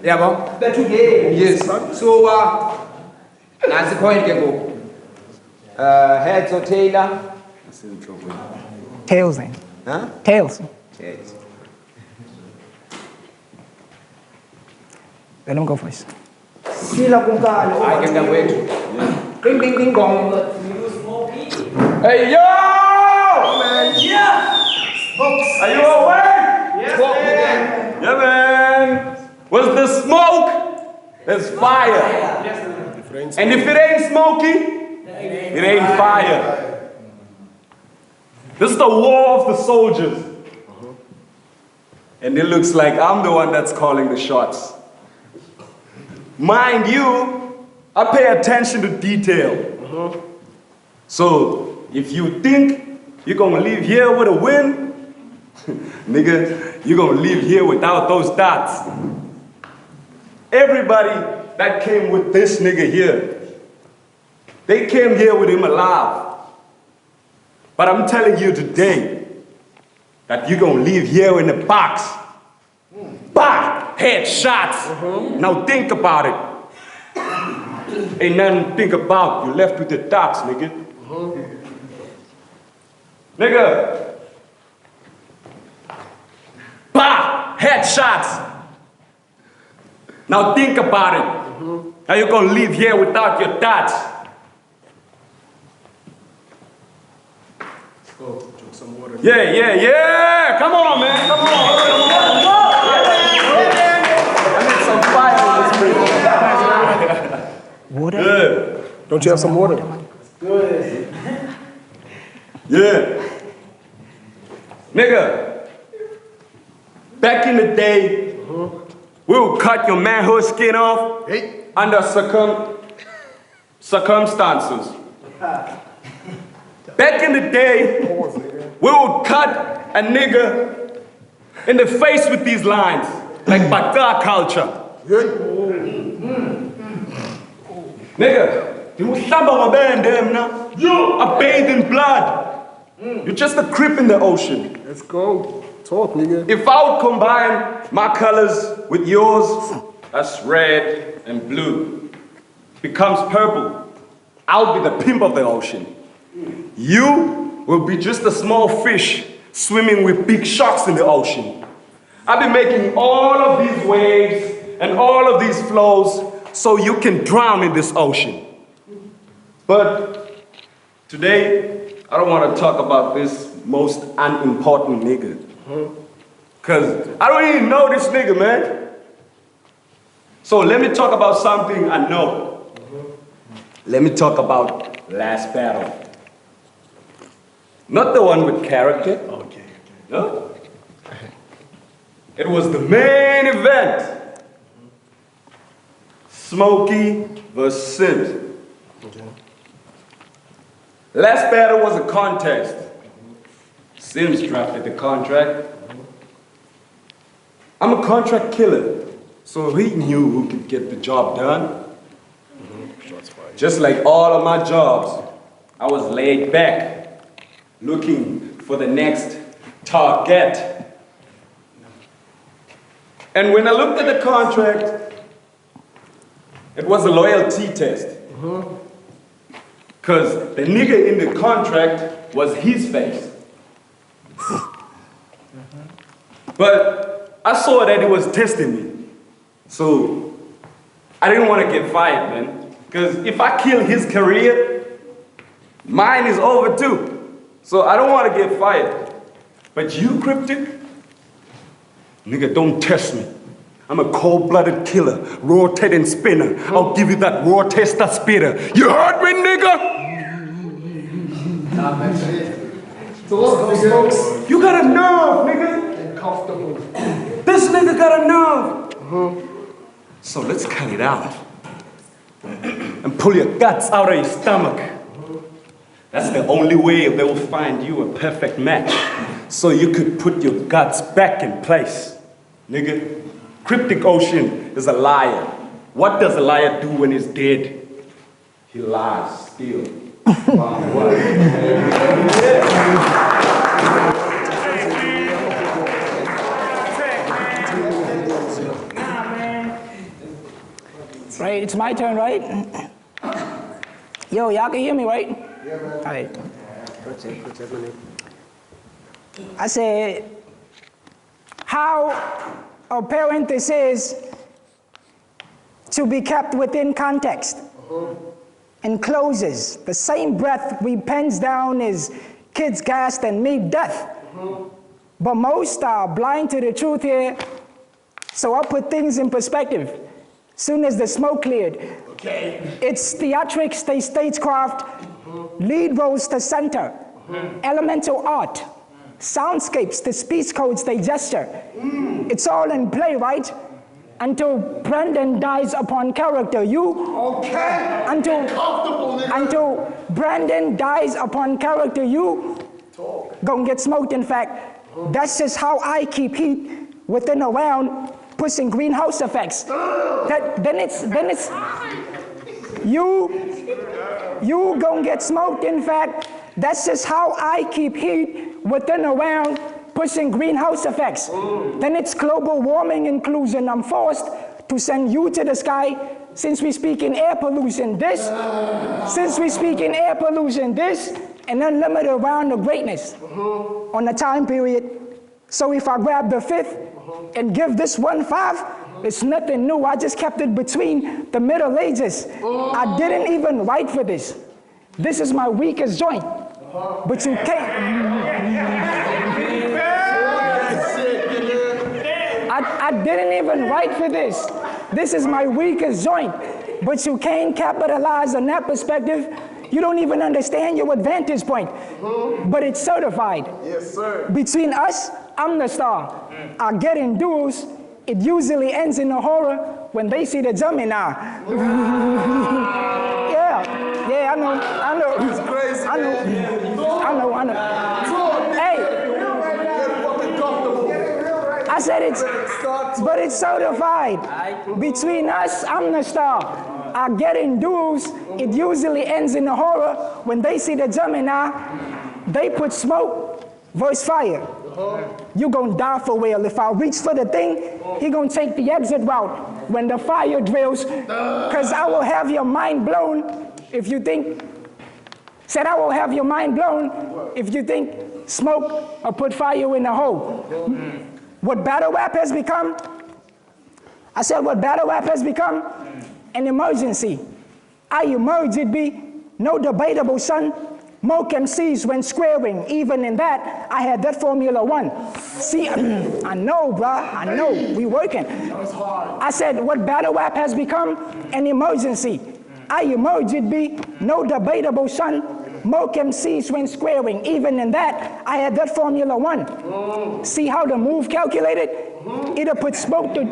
Yeah, bro. The 2 games. Yes. So, that's the point, go. Heads or tailor? Tails then. Huh? Tails. Yes. Let them go first. Sila kung kano. I can wait. Ding ding ding gong. Hey, yo! Man. Yeah. Folks. Are you awake? Yes, man. Yeah, man. What's the smoke? There's fire. And if it ain't smoky, it ain't fire. This is the war of the soldiers. And it looks like I'm the one that's calling the shots. Mind you, I pay attention to detail. So if you think you're gonna leave here with a win, nigga, you're gonna leave here without those dots. Everybody that came with this nigga here, they came here with him alive. But I'm telling you today that you're gonna leave here in a box. Bah! Headshots. Now think about it. Ain't nothing to think about. You left with the dots, nigga. Nigga. Bah! Headshots. Now think about it. Now you're gonna leave here without your dots. Let's go. Drink some water. Yeah. Come on, man. Come on. I need some fire in this place. Water? Yeah. Don't you have some water? Good. Yeah. Nigga, back in the day, we would cut your manhood skin off under circumstances. Back in the day, we would cut a nigga in the face with these lines, like Bata culture. Nigga, you samba them now. I bathe in blood. You're just a crip in the ocean. Let's go. Talk, nigga. If I would combine my colors with yours, that's red and blue, becomes purple. I'll be the pimp of the ocean. You will be just a small fish swimming with big sharks in the ocean. I've been making all of these waves and all of these flows so you can drown in this ocean. But today, I don't want to talk about this most unimportant nigga. Cause I don't even know this nigga, man. So let me talk about something I know. Let me talk about last battle. Not the one with character. Okay. No. It was the main event. Smokey versus Sims. Okay. Last battle was a contest. Sims drafted the contract. I'm a contract killer, so he knew who could get the job done. Just like all of my jobs, I was laid back, looking for the next target. And when I looked at the contract, it was a loyalty test. Because the nigga in the contract was his face. But I saw that it was testing me. So I didn't want to get fired, man. Because if I kill his career, mine is over too. So I don't want to get fired. But you, Cryptic, nigga, don't test me. I'm a cold-blooded killer, rotating spinner. I'll give you that raw tester spitter. You heard me, nigga? You got a nerve, nigga. Comfortable. This nigga got a nerve. So let's cut it out. And pull your guts out of your stomach. That's the only way they will find you a perfect match. So you could put your guts back in place. Nigga, Cryptic Ocean is a liar. What does a liar do when he's dead? He lies still. it's my turn, right? Yo, y'all can hear me, right? Yeah, man. All right. Protect my name. I said, how apparent this is to be kept within context and closes. The same breath we pens down as kids gassed and meet death. But most are blind to the truth here, so I'll put things in perspective. Soon as the smoke cleared, it's theatrics, they stagecraft, lead roles to center, elemental art, soundscapes, the speech codes, they gesture. It's all in play, right? Until Brandon dies upon character. Until Brandon dies upon character, you gon' get smoked. In fact, that's just how I keep heat within a round, pushing greenhouse effects. Then it's you gon' get smoked. In fact, that's just how I keep heat within a round, pushing greenhouse effects. Then it's global warming inclusion. I'm forced to send you to the sky since we speak in air pollution. Since we speak in air pollution, and unlimited round of greatness on the time period. So if I grab the fifth and give this 1/5, it's nothing new. I just kept it between the Middle Ages. I didn't even write for this. This is my weakest joint. But you can't. I didn't even write for this. This is my weakest joint. But you can't capitalize on that perspective. You don't even understand your vantage point. But it's certified. Yes, sir. Between us, I'm the star. I get in duels. It usually ends in a horror when they see the Gemini. Yeah, I know. It's crazy, I know. Hey, I said but it's certified. Between us, I'm the star. I get in duels. It usually ends in a horror when they see the Gemini. They put smoke versus fire. You gon' die for real. If I reach for the thing, he gon' take the exit route when the fire drills. Cause I will have your mind blown if you think, I will have your mind blown if you think smoke or put fire in a hole. What battle rap has become, I said what battle rap has become, an emergency. I emerge, it be no debatable, son. Moke MCs when squaring, even in that, I had that Formula 1. See, I know, bruh, I know, we working. I said, what battle rap has become? An emergency. I emerge, it be no debatable, son. Moke MCs when squaring, even in that, I had that Formula 1. See how the move calculated? It'll put smoke to...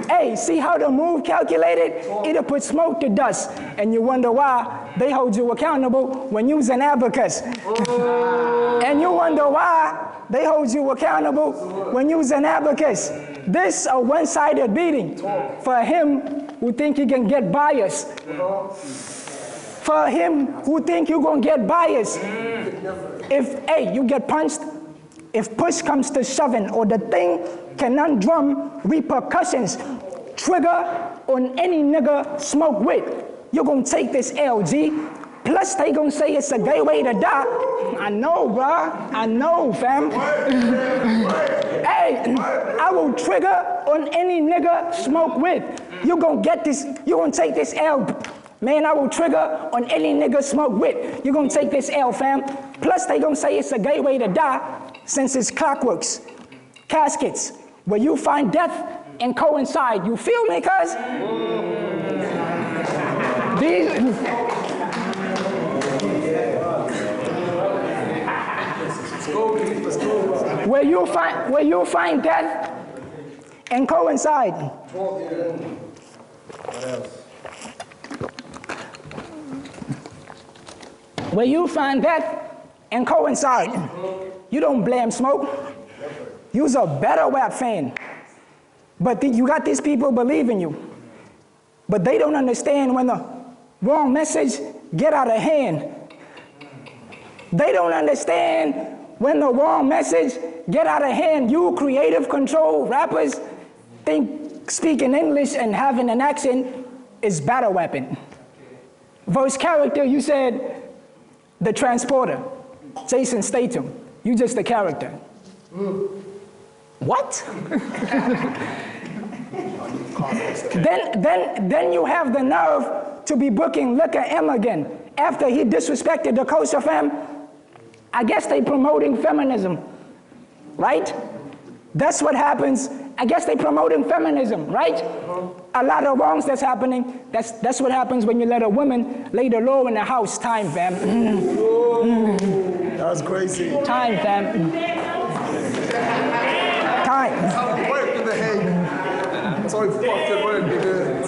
Hey, see how the move calculated? It'll put smoke to dust. And you wonder why they hold you accountable when you's an abacus. And you wonder why they hold you accountable when you's an abacus. This a one-sided beating for him who think he can get biased. For him who think you're gonna get biased. If, hey, you get punched, if push comes to shoving or the thing can undrum repercussions, trigger on any nigga smoke with, you're gonna take this LG. Plus they gonna say it's a gay way to die. I know, bruh. I know, fam. Hey, I will trigger on any nigga smoke with. You gonna get this, you gonna take this L. Man, I will trigger on any nigga smoke with. You gonna take this L, fam. Plus they gonna say it's a gay way to die since it's clockworks, caskets, where you find death and coincide. You feel me, cuz? Where you find death and coincide. Where you find death and coincide. You don't blame smoke. You's a better rap fan. But you got these people believing you. But they don't understand when the wrong message get out of hand. They don't understand when the wrong message get out of hand. You creative control rappers think speaking English and having an accent is battle weapon. Verse character, you said the transporter, Jason Statham. You just the character. What? then you have the nerve to be booking Look at M again. After he disrespected the Xhosa fam, I guess they promoting feminism, right? That's what happens. I guess they promoting feminism, right? A lot of wrongs that's happening. That's what happens when you let a woman lay the law in the house. Time, fam. That was crazy. Time, fam. Time. Work in the head. That's all fucking work, nigga.